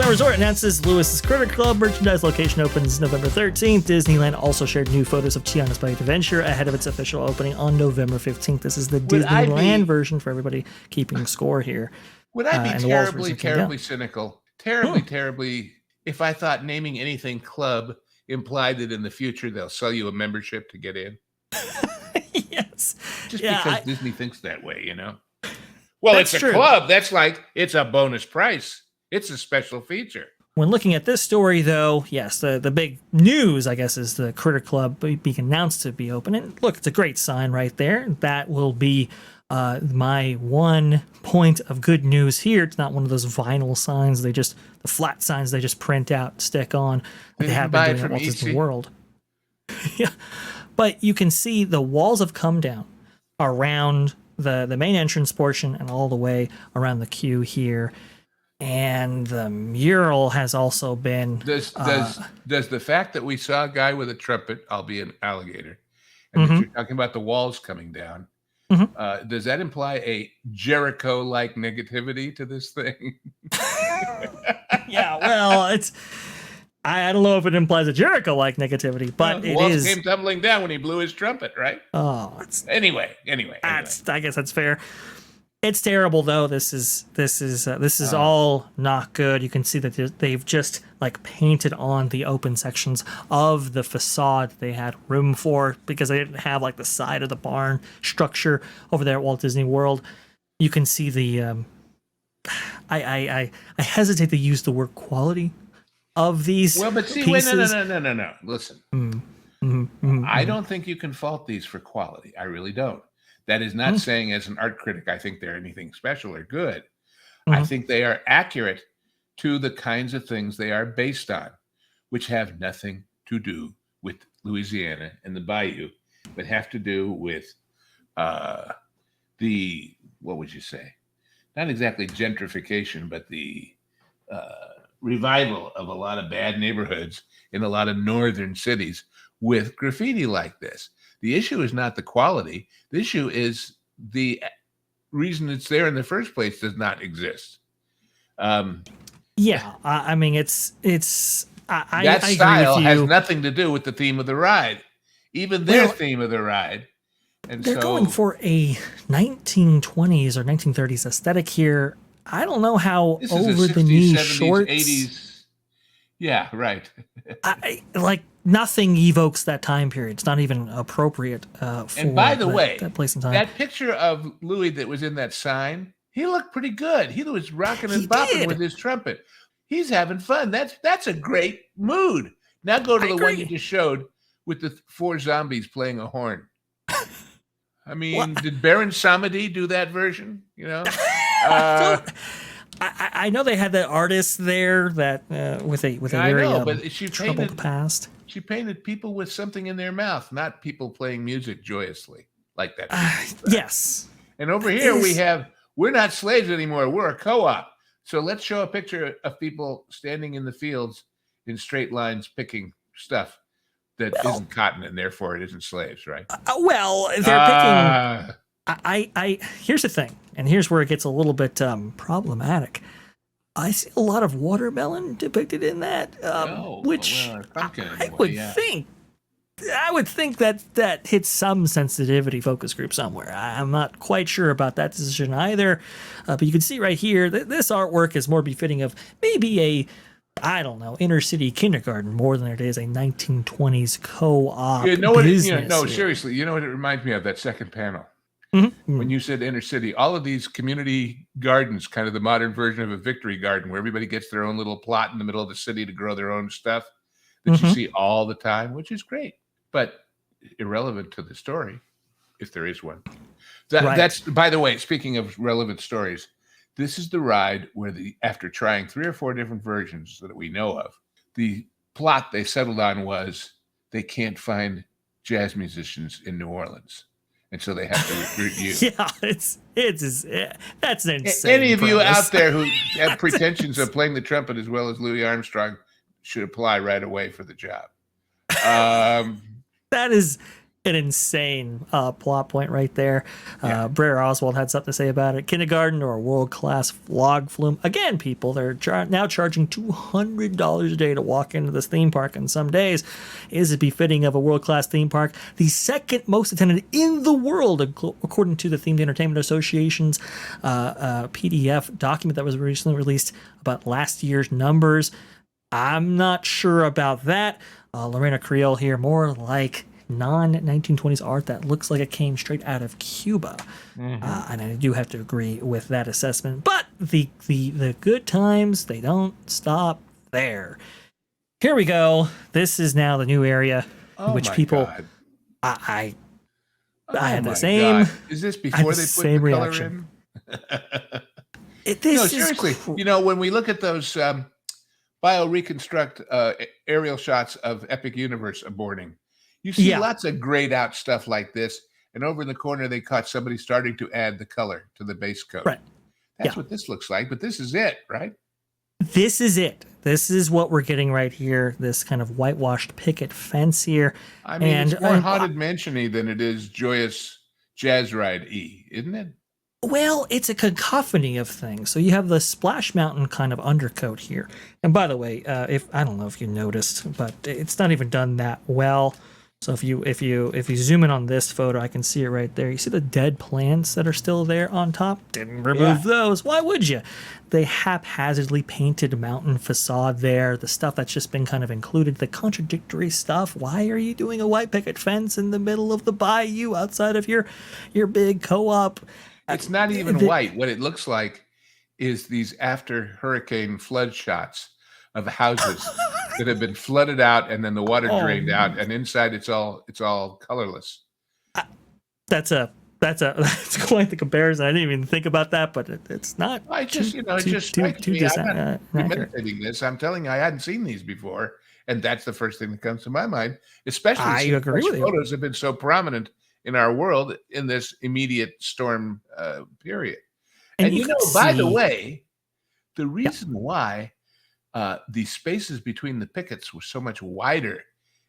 Disneyland Resort announces Lewis's Critter Club merchandise location opens November 13th. Disneyland also shared new photos of Tiana's Bayou Adventure ahead of its official opening on November 15th. This is the Disneyland version for everybody keeping score here. Would I be terribly cynical? Terribly, if I thought naming anything club implied that in the future they'll sell you a membership to get in? Yes. Just because Disney thinks that way, you know? Well, it's a club. That's like, it's a bonus price. It's a special feature. When looking at this story, though, yes, the big news, I guess, is the Critter Club being announced to be open. And look, it's a great sign right there. That will be my one point of good news here. It's not one of those vinyl signs. The flat signs they just print out, stick on. They have been doing at Walt Disney World. Yeah. But you can see the walls have come down around the main entrance portion and all the way around the queue here. And the mural has also been... Does the fact that we saw a guy with a trumpet, albeit an alligator, and that you're talking about the walls coming down, does that imply a Jericho-like negativity to this thing? Yeah, well, it's... I don't know if it implies a Jericho-like negativity, but the walls came tumbling down when he blew his trumpet, right? Oh, it's... Anyway. I guess that's fair. It's terrible, though. This is all not good. You can see that they've just like painted on the open sections of the facade they had room for because they didn't have like the side of the barn structure over there at Walt Disney World. You can see the I hesitate to use the word quality of these. Well, but see, pieces. Wait, no. Listen, I don't think you can fault these for quality. I really don't. That is not saying, as an art critic, I think they're anything special or good. I think they are accurate to the kinds of things they are based on, which have nothing to do with Louisiana and the Bayou, but have to do with the, what would you say? Not exactly gentrification, but the revival of a lot of bad neighborhoods in a lot of northern cities with graffiti like this. The issue is not the quality. The issue is the reason it's there in the first place does not exist. I mean, it's. That style has nothing to do with the theme of the ride, even their theme of the ride. And they're going for a 1920s or 1930s aesthetic here. I don't know how over the knee shorts, 80s. Yeah, right. Nothing evokes that time period. It's not even appropriate for and by the way, that place and time. That picture of Louis that was in that sign, he looked pretty good. He was rocking and bopping with his trumpet. He's having fun. That's a great mood. Now go to the one you just showed with the 4 zombies playing a horn. I mean, did Baron Samedi do that version? You know? I know they had that artist there that with a very troubled past. She painted people with something in their mouth, not people playing music joyously like that. Yes. And over here we're not slaves anymore. We're a co-op. So let's show a picture of people standing in the fields in straight lines picking stuff that isn't cotton, and therefore it isn't slaves, right? They're picking. Here's the thing, and here's where it gets a little bit problematic. I see a lot of watermelon depicted in that, which I would think that hits some sensitivity focus group somewhere. I'm not quite sure about that decision either, but you can see right here that this artwork is more befitting of maybe inner city kindergarten more than it is a 1920s co-op. Seriously, you know what it reminds me of? That second panel. When you said inner city, all of these community gardens, kind of the modern version of a victory garden where everybody gets their own little plot in the middle of the city to grow their own stuff that you see all the time, which is great, but irrelevant to the story, if there is one. That's, by the way, speaking of relevant stories, this is the ride where after trying 3 or 4 different versions that we know of, the plot they settled on was they can't find jazz musicians in New Orleans. And so they have to recruit you. That's insane. Any of you out there who have pretensions of playing the trumpet as well as Louis Armstrong should apply right away for the job. That is an insane plot point right there. Yeah. Brer Oswald had something to say about it. Kindergarten or a world-class vlog flume. Again, people, they're now charging $200 a day to walk into this theme park, and some days is it befitting of a world-class theme park. The second most attended in the world, according to the Themed Entertainment Association's PDF document that was recently released about last year's numbers. I'm not sure about that. Lorena Creel here, more like non-1920s art that looks like it came straight out of Cuba. And I do have to agree with that assessment. But the good times, they don't stop there. Here we go. This is now the new area in which people... God. I Oh had the my same... God. Is this before they put the color reaction. in? No, seriously. When we look at those bio-reconstruct aerial shots of Epic Universe aborting, you see lots of grayed out stuff like this, and over in the corner they caught somebody starting to add the color to the base coat. Right. That's what this looks like, but this is it, right? This is it. This is what we're getting right here. This kind of whitewashed picket fence here. I mean, it's more Haunted Mansion-y than it is Joyous Jazz Ride-y, isn't it? Well, it's a cacophony of things. So you have the Splash Mountain kind of undercoat here. And by the way, if I don't know if you noticed, but it's not even done that well. So if you zoom in on this photo, I can see it right there. You see the dead plants that are still there on top? Didn't remove those. Why would you? They haphazardly painted mountain facade there. The stuff that's just been kind of included, the contradictory stuff. Why are you doing a white picket fence in the middle of the bayou outside of your big co-op? It's not even white. What it looks like is these after hurricane flood shots of houses that have been flooded out and then the water drained out, and inside it's all colorless. That's quite the comparison. I didn't even think about that, but it's not. I just it just strikes me. I'm not premeditating this. I'm telling you, I hadn't seen these before, and that's the first thing that comes to my mind. Especially since those photos have been so prominent in our world in this immediate storm period. And by the way, the reason why the spaces between the pickets were so much wider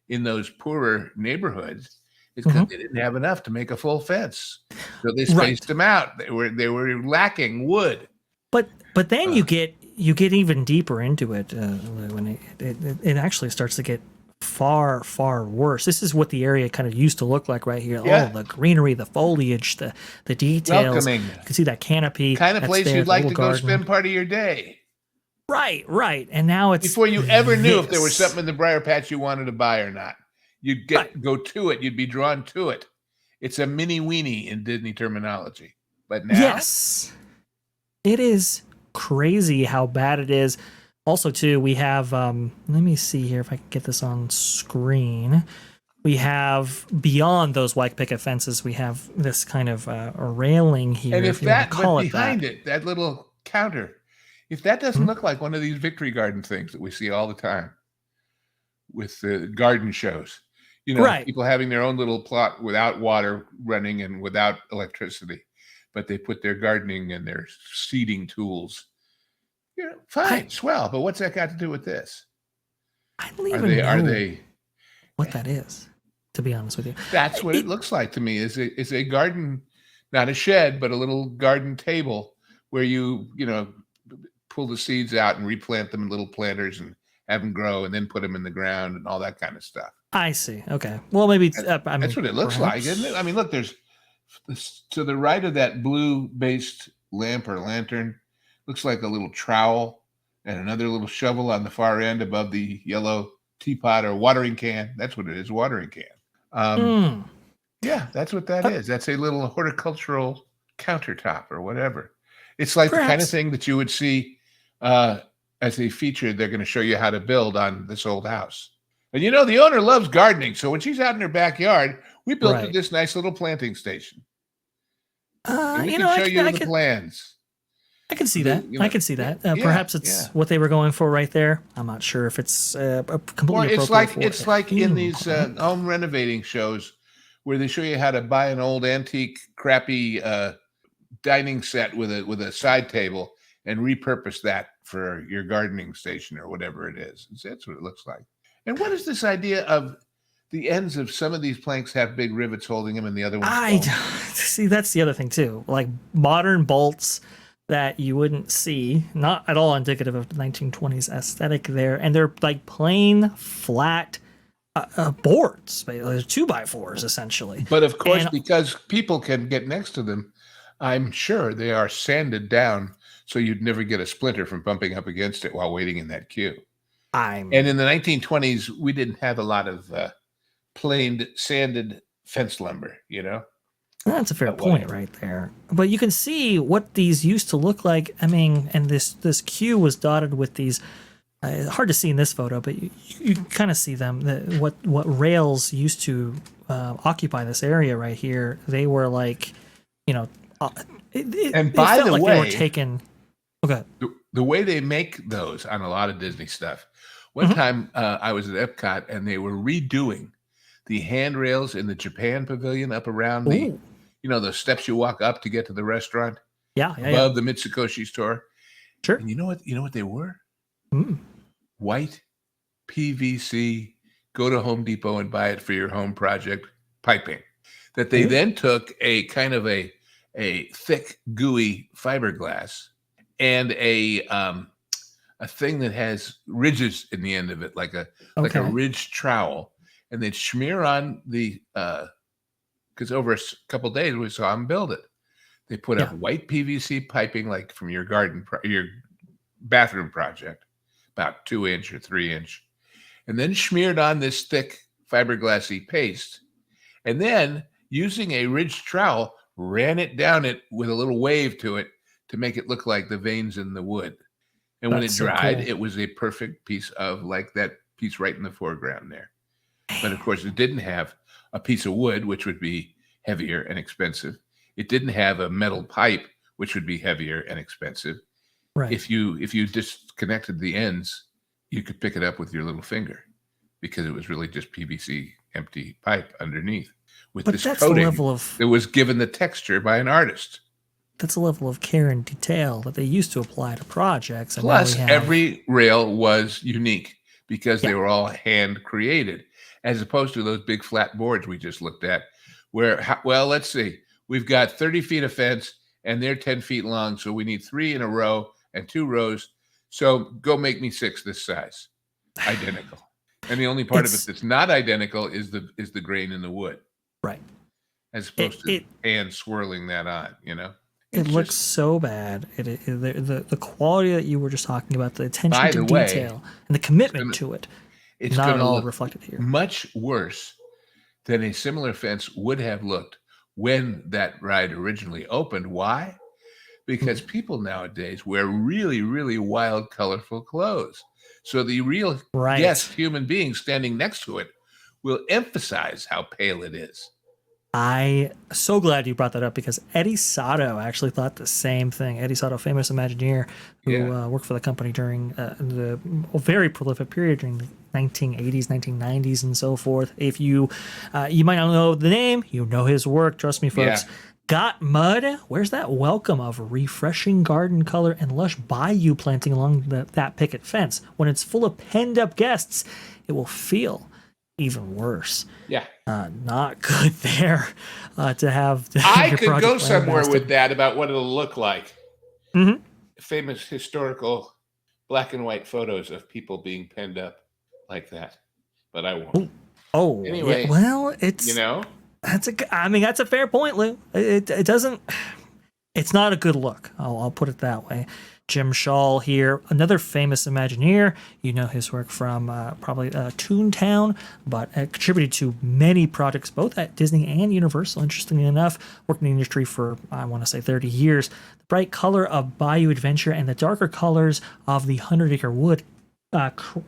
in those poorer neighborhoods is because they didn't have enough to make a full fence. So they spaced them out. They were lacking wood. But then you get even deeper into it when it actually starts to get far worse. This is what the area kind of used to look like right here. Oh, the greenery, the foliage, the details. Welcoming. You can see that canopy. Kind of place you'd like to go spend part of your day. Right. And now it's before you ever knew if there was something in the briar patch you wanted to buy or not. You'd go to it. You'd be drawn to it. It's a mini weenie in Disney terminology. But now, yes, it is crazy how bad it is. Also, too, we have. Let me see here if I can get this on screen. We have beyond those white picket fences. We have this kind of a railing here. And if that, but behind it, that little counter. If that doesn't look like one of these Victory Garden things that we see all the time with the garden shows, people having their own little plot without water running and without electricity, but they put their gardening and their seeding tools. Fine, swell, but what's that got to do with this? I don't even know are they what that is, to be honest with you. That's what it looks like to me. Is a garden, not a shed, but a little garden table where you pull the seeds out and replant them in little planters and have them grow and then put them in the ground and all that kind of stuff. I see. Okay. Well, maybe that's what it looks like, isn't it? I mean, look, there's to the right of that blue-based lamp or lantern, looks like a little trowel and another little shovel on the far end above the yellow teapot or watering can. That's what it is, watering can. Yeah, that's what that is. That's a little horticultural countertop or whatever. It's like the kind of thing that you would see as a feature they're going to show you how to build on this old house. And the owner loves gardening, so when she's out in her backyard, we built this nice little planting station. We can show you the plans. I can see that. I can see that. Perhaps it's what they were going for right there. I'm not sure if it's completely appropriate. It's like in these home renovating shows where they show you how to buy an old antique, crappy dining set with a side table and repurpose that for your gardening station or whatever it is. That's what it looks like. And what is this idea of the ends of some of these planks have big rivets holding them, and the other ones I don't. see. That's the other thing too. Like modern bolts that you wouldn't see, not at all indicative of the 1920s aesthetic there, and they're like plain flat boards. They're 2x4s essentially. But of course, And because people can get next to them, I'm sure they are sanded down so you'd never get a splinter from bumping up against it while waiting in that queue. And in the 1920s, we didn't have a lot of planed, sanded fence lumber, you know? That's a fair point right there. But you can see what these used to look like. I mean, and this queue was dotted with these. Hard to see in this photo, but you can kind of see them. What rails used to occupy this area right here. They were like, you know, and by the way, they were taken. Okay. The way they make those on a lot of Disney stuff. One time I was at Epcot and they were redoing the handrails in the Japan pavilion up around the, you know, the steps you walk up to get to the restaurant. Above the Mitsukoshi store. Sure. And you know what they were? White PVC, go to Home Depot and buy it for your home project piping. That they then took a kind of a thick, gooey fiberglass and a thing that has ridges in the end of it, like a ridged trowel, and they'd smear on the because over a couple of days we saw them build it. They put up white PVC piping, like from your your bathroom project, about 2-inch or 3-inch, and then smeared on this thick fiberglassy paste, and then using a ridged trowel ran it down it with a little wave to it to make it look like the veins in the wood. And when it dried, it was a perfect piece of like that piece right in the foreground there. But of course, it didn't have a piece of wood, which would be heavier and expensive. It didn't have a metal pipe, which would be heavier and expensive. Right. If you disconnected the ends, you could pick it up with your little finger because it was really just PVC empty pipe underneath with this coating. It was given the texture by an artist. That's a level of care and detail that they used to apply to projects. And plus, every rail was unique because they were all hand created, as opposed to those big flat boards we just looked at, where, well, let's see, we've got 30 feet of fence and they're 10 feet long, so we need 3 in a row and 2 rows. So go make me 6 this size, identical. And the only part of it that's not identical is the grain in the wood, right? As opposed to hand swirling that on, you know. It looks so bad. The quality that you were just talking about, the attention to detail and the commitment to it, it's not at all reflected here. Much worse than a similar fence would have looked when that ride originally opened. Why? Because people nowadays wear really, really wild, colorful clothes. So the real guest human being standing next to it will emphasize how pale it is. I'm so glad you brought that up because Eddie Sato actually thought the same thing. Eddie Sato, famous Imagineer who worked for the company during the very prolific period during the 1980s, 1990s, and so forth. If you might not know the name, you know his work. Trust me, folks. Got mud? Where's that welcome of refreshing garden color and lush bayou planting along that picket fence? When it's full of penned up guests, it will feel even worse. Not good there to have. I could go somewhere with that about what it'll look like. Famous historical black and white photos of people being penned up like that, but I won't. Anyway, well, it's that's a fair point, Lou. It doesn't. It's not a good look. I'll put it that way. Jim Shaw here, another famous Imagineer. You know his work from probably Toontown, but contributed to many projects both at Disney and Universal, interestingly enough. Worked in the industry for, I want to say, 30 years. The bright color of Bayou Adventure and the darker colors of the 100 Acre Wood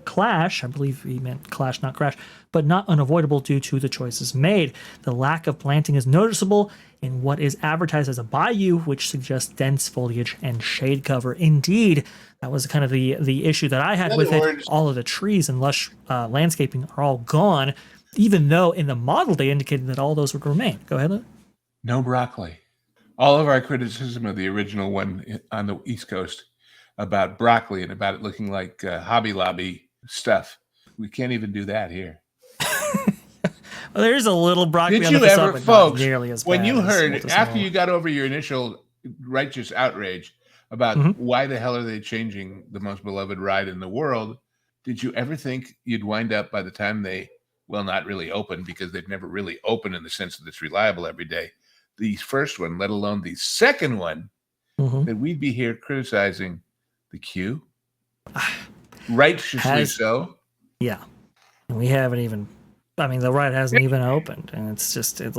clash, I believe he meant clash, not crash, but not unavoidable due to the choices made. The lack of planting is noticeable in what is advertised as a bayou, which suggests dense foliage and shade cover. Indeed, that was kind of the issue that I had with it. All of the trees and lush landscaping are all gone, even though in the model they indicated that all those would remain. Go ahead, Lou. No broccoli. All of our criticism of the original one on the East Coast about broccoli and about it looking like Hobby Lobby stuff. We can't even do that here. There's a little broccoli Did on the you facade, ever, but not folks, nearly as when bad you as heard, Walt Disney after World. you got over your initial righteous outrage about why the hell are they changing the most beloved ride in the world, did you ever think you'd wind up by the time they, well, not really open, because they've never really opened in the sense that it's reliable every day, the first one, let alone the second one, that we'd be here criticizing the queue? Righteously so. Yeah. And we haven't even, I mean, the ride hasn't even opened, and it's just, it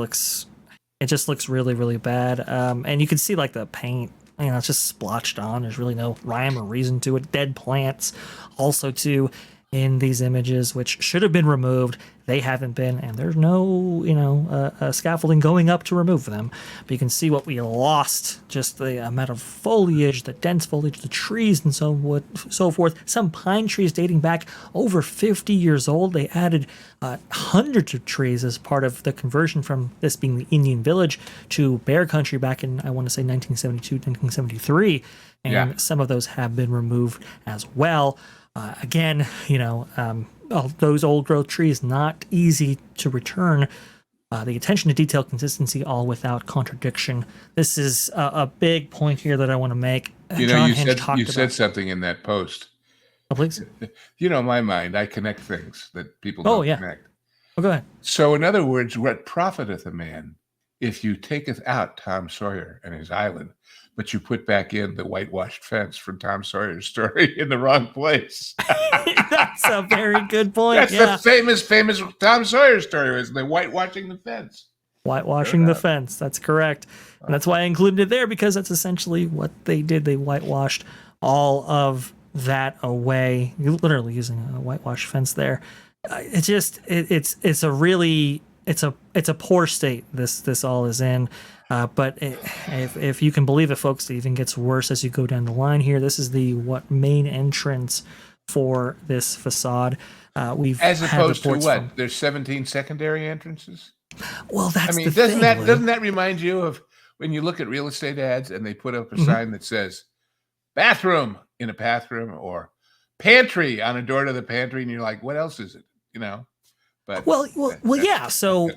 just looks really, really bad. And you can see like the paint, you know, it's just splotched on. There's really no rhyme or reason to it. Dead plants also too in these images, which should have been removed. They haven't been, and there's no, you know, scaffolding going up to remove them. But you can see what we lost, just the amount of foliage, the dense foliage, the trees, and so forth. Some pine trees dating back over 50 years old. They added hundreds of trees as part of the conversion from this being the Indian village to bear country back in, I want to say, 1972, 1973. And some of those have been removed as well. Again, you know, those old growth trees, not easy to return. The attention to detail, consistency, all without contradiction. This is a big point here that I want to make. You know, you said something in that post. Oh, please. You know, my mind, I connect things that people don't connect. Oh, go ahead. So, in other words, what profiteth a man if you taketh out Tom Sawyer and his island, but you put back in the whitewashed fence from Tom Sawyer's story in the wrong place? That's a very good point. That's the famous Tom Sawyer story, was the whitewashing the fence. Whitewashing the fence. That's correct. And that's why I included it there, because that's essentially what they did. They whitewashed all of that away, literally using a whitewash fence there. It's a poor state this all is in. But if you can believe it, folks, it even gets worse as you go down the line here. This is the main entrance for this facade. We've as opposed to what? There's 17 secondary entrances. Well, that's doesn't that remind you of when you look at real estate ads and they put up a sign that says bathroom in a bathroom or pantry on a door to the pantry, and you're like, what else is it? You know. But yeah. So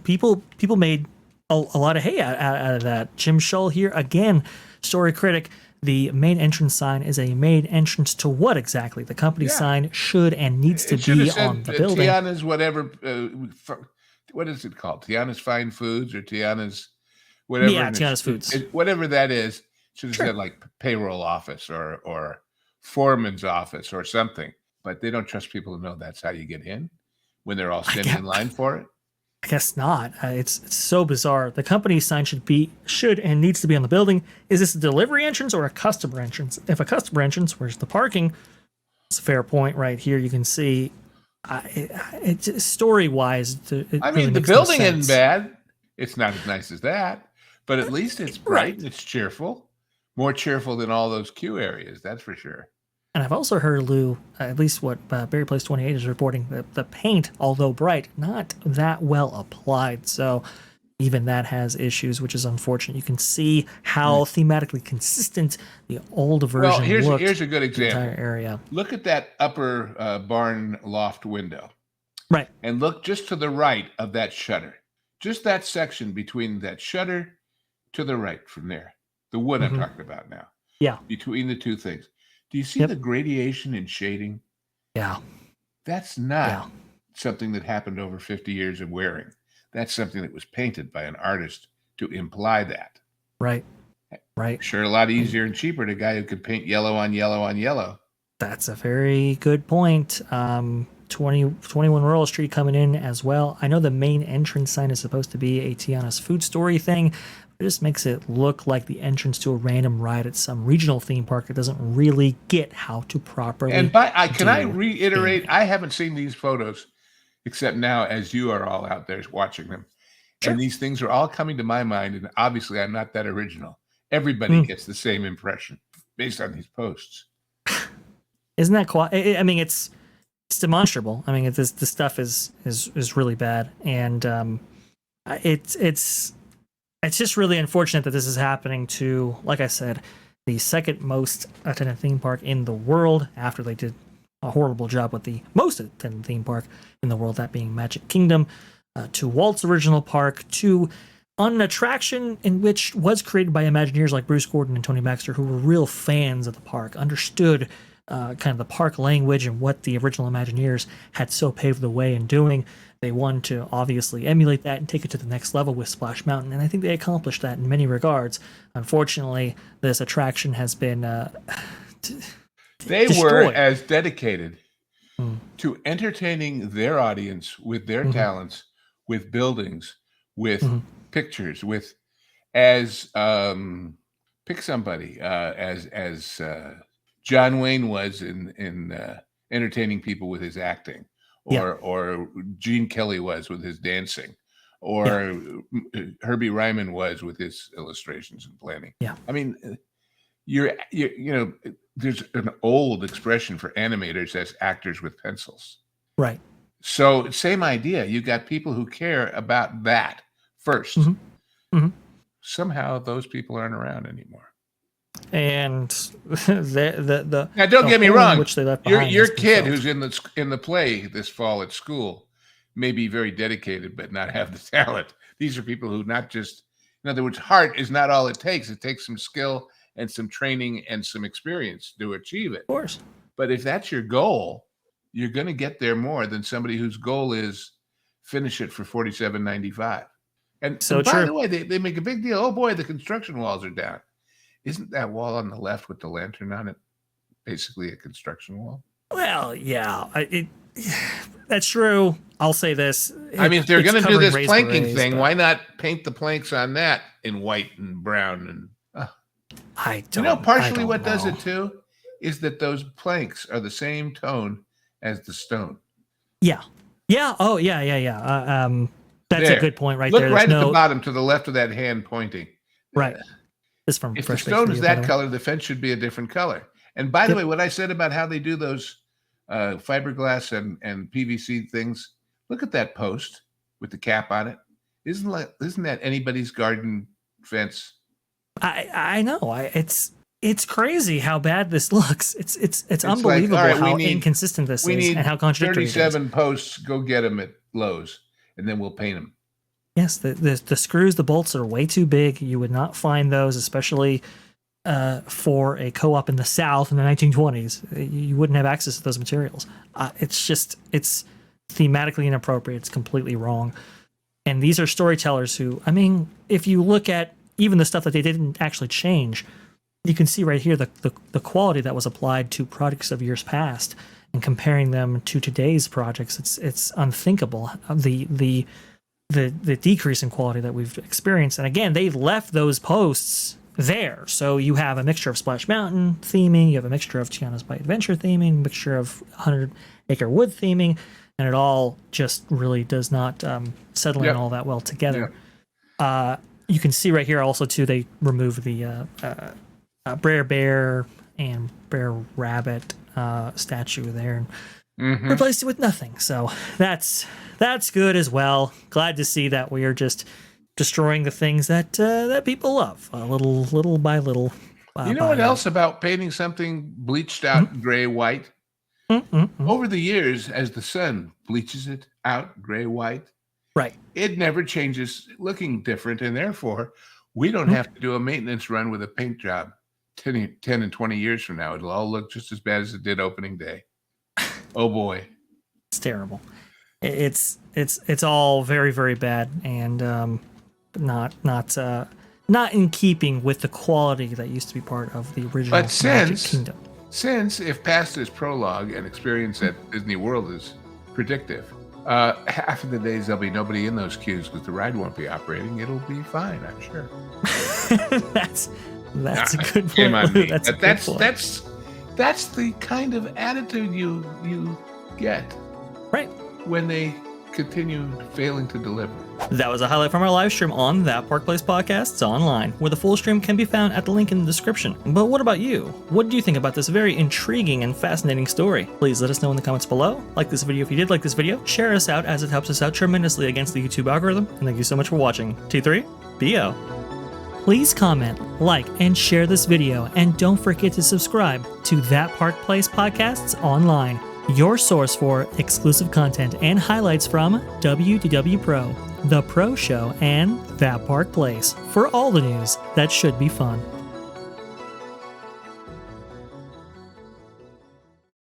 people made a lot of hay out of that. Jim Shull here again, story critic. The main entrance sign is a main entrance to what exactly? The company sign should and needs to be on the building. Tiana's whatever. What is it called? Tiana's Fine Foods or Tiana's whatever. Yeah, Tiana's Foods. Whatever that is, should have said like payroll office or foreman's office or something. But they don't trust people to know that's how you get in when they're all standing in line for it. I guess not. It's so bizarre. The company sign should and needs to be on the building. Is this a delivery entrance or a customer entrance? If a customer entrance, where's the parking? It's a fair point right here. You can see story-wise. The building isn't bad. It's not as nice as that, but at least it's bright and it's cheerful. More cheerful than all those queue areas, that's for sure. And I've also heard, Lou, at least what Barry Place 28 is reporting, that the paint, although bright, not that well applied. So even that has issues, which is unfortunate. You can see how thematically consistent the old version looked. Here's a good example. The entire area. Look at that upper barn loft window. Right. And look just to the right of that shutter. Just that section between that shutter to the right from there. The wood I'm talking about now. Yeah. Between the two things. Do you see the gradation in shading? Yeah. That's not something that happened over 50 years of wearing. That's something that was painted by an artist to imply that. Right. Right. Sure, a lot easier and cheaper to a guy who could paint yellow on yellow on yellow. That's a very good point. 21 Rural Street coming in as well. I know the main entrance sign is supposed to be a Tiana's food story thing. It just makes it look like the entrance to a random ride at some regional theme park that doesn't really get how to properly. And can I reiterate? I haven't seen these photos except now as you are all out there watching them. Sure. And these things are all coming to my mind. And obviously, I'm not that original. Everybody gets the same impression based on these posts. Isn't that quite? I mean, it's demonstrable. I mean, this stuff is really bad, and it's just really unfortunate that this is happening to, like I said, the second most attended theme park in the world, after they did a horrible job with the most attended theme park in the world, that being Magic Kingdom. to Walt's original park, to on an attraction in which was created by Imagineers like Bruce Gordon and Tony Baxter, who were real fans of the park, understood kind of the park language and what the original Imagineers had so paved the way in doing. They wanted to obviously emulate that and take it to the next level with Splash Mountain, and I think they accomplished that in many regards. Unfortunately, this attraction has been they destroyed. were as dedicated to entertaining their audience with their talents, with buildings, with pictures, with as pick somebody as John Wayne was in entertaining people with his acting, or Gene Kelly was with his dancing, or Herbie Ryman was with his illustrations and planning. Yeah, I mean, you know, there's an old expression for animators as actors with pencils. Right. So same idea. You got people who care about that first. Somehow those people aren't around anymore. And the now don't get me wrong. Which they left your kid who's in the play this fall at school may be very dedicated, but not have the talent. These are people who not just, in other words, heart is not all it takes. It takes some skill and some training and some experience to achieve it. Of course. But if that's your goal, you're going to get there more than somebody whose goal is finish it for $47.95. And so, by the way, they make a big deal. Oh boy, the construction walls are down. Isn't that wall on the left with the lantern on it basically a construction wall? Well, yeah, that's true. I'll say this. I mean, if they're going to do this planking thing, why not paint the planks on that in white and brown? And I don't. You know, partially what does it too is that those planks are the same tone as the stone. Yeah. Yeah. Oh, yeah. That's a good point right there. Look right at the bottom to the left of that hand pointing. Right. This from if the stone is that color, the fence should be a different color. And by the way, what I said about how they do those fiberglass and PVC things, look at that post with the cap on it. Isn't that anybody's garden fence? I know. It's crazy how bad this looks. It's unbelievable like, how inconsistent this is and how contradictory 37 posts. Go get them at Lowe's, and then we'll paint them. Yes, the screws, the bolts are way too big. You would not find those, especially for a co-op in the South in the 1920s. You wouldn't have access to those materials. It's thematically inappropriate. It's completely wrong. And these are storytellers who, I mean, if you look at even the stuff that they didn't actually change, you can see right here the quality that was applied to projects of years past and comparing them to today's projects. It's unthinkable. The decrease in quality that we've experienced. And again, they've left those posts there. So you have a mixture of Splash Mountain theming, you have a mixture of Tiana's Bay Adventure theming, a mixture of 100 Acre Wood theming, and it all just really does not settle in all that well together. You can see right here also too, they remove the Brer Bear and Brer Rabbit statue there and replaced it with nothing. So that's good as well. Glad to see that we are just destroying the things that people love, little by little. You know what else about painting something bleached out gray white? Over the years, as the sun bleaches it out gray white, right, it never changes looking different, and therefore we don't have to do a maintenance run with a paint job 10 and 20 years from now. It'll all look just as bad as it did opening day. Oh boy, it's terrible. It's all very, very bad, and not in keeping with the quality that used to be part of the original Magic Kingdom. Since if past is prologue and experience at Disney World is predictive, half of the days there'll be nobody in those queues because the ride won't be operating. It'll be fine, I'm sure. that's a good point. Shame on me. That's the kind of attitude you get, right, when they continue failing to deliver. That was a highlight from our live stream on That Park Place Podcasts online, where the full stream can be found at the link in the description. But what about you? What do you think about this very intriguing and fascinating story? Please let us know in the comments below. Like this video if you did like this video. Share us out as it helps us out tremendously against the YouTube algorithm. And thank you so much for watching. T3, BO. Please comment, like, and share this video. And don't forget to subscribe to That Park Place Podcasts online. your source for exclusive content and highlights from WDW Pro, The Pro Show, and That Park Place for all the news that should be fun.